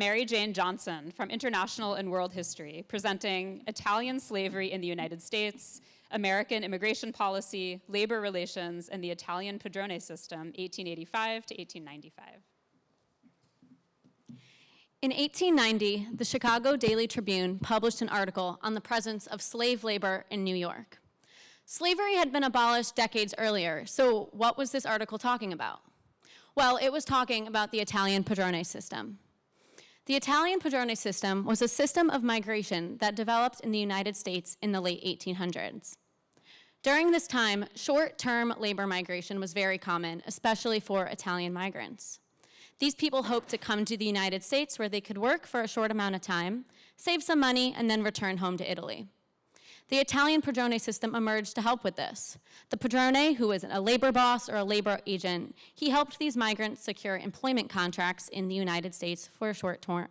Maryjane Johnson from International and World History, presenting Italian Slavery in the United States, American Immigration Policy, Labor Relations, and the Italian Padrone System, 1885 to 1895. In 1890, the Chicago Daily Tribune published an article on the presence of slave labor in New York. Slavery had been abolished decades earlier, so what was this article talking about? Well, it was talking about the Italian Padrone system. The Italian Padrone system was a system of migration that developed in the United States in the late 1800s. During this time, short-term labor migration was very common, especially for Italian migrants. These people hoped to come to the United States where they could work for a short amount of time, save some money, and then return home to Italy. The Italian Padrone system emerged to help with this. The Padrone, who was a labor boss or a labor agent, he helped these migrants secure employment contracts in the United States for a short time.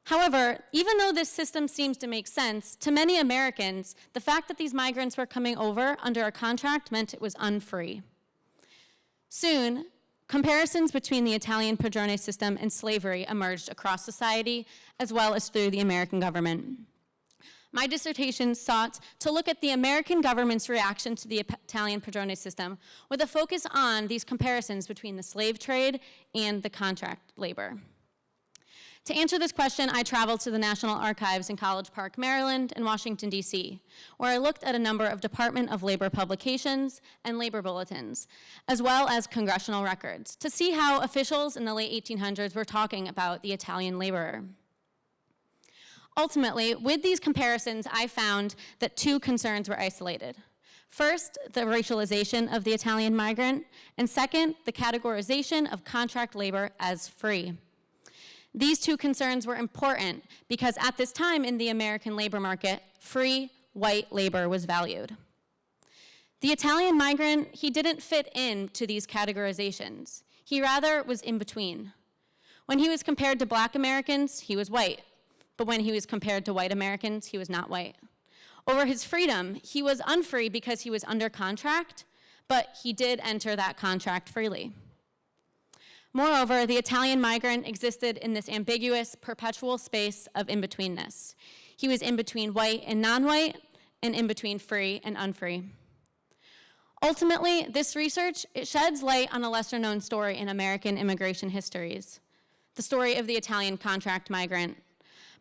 However, even though this system seems to make sense, to many Americans, the fact that these migrants were coming over under a contract meant it was unfree. Soon, comparisons between the Italian Padrone system and slavery emerged across society, as well as through the American government. My dissertation sought to look at the American government's reaction to the Italian Padrone system with a focus on these comparisons between the slave trade and the contract labor. To answer this question, I traveled to the National Archives in College Park, Maryland, and Washington, D.C., where I looked at a number of Department of Labor publications and labor bulletins, as well as congressional records, to see how officials in the late 1800s were talking about the Italian laborer. Ultimately, with these comparisons, I found that two concerns were isolated. First, the racialization of the Italian migrant, and second, the categorization of contract labor as free. These two concerns were important because at this time in the American labor market, free white labor was valued. The Italian migrant, he didn't fit into these categorizations. He rather was in between. When he was compared to Black Americans, he was white. But when he was compared to white Americans, he was not white. Over his freedom, he was unfree because he was under contract, but he did enter that contract freely. Moreover, the Italian migrant existed in this ambiguous, perpetual space of in-betweenness. He was in between white and non-white, and in between free and unfree. Ultimately, this research, it sheds light on a lesser-known story in American immigration histories, the story of the Italian contract migrant.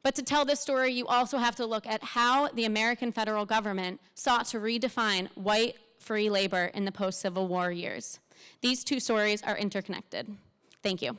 But to tell this story, you also have to look at how the American federal government sought to redefine white free labor in the post-Civil War years. These two stories are interconnected. Thank you.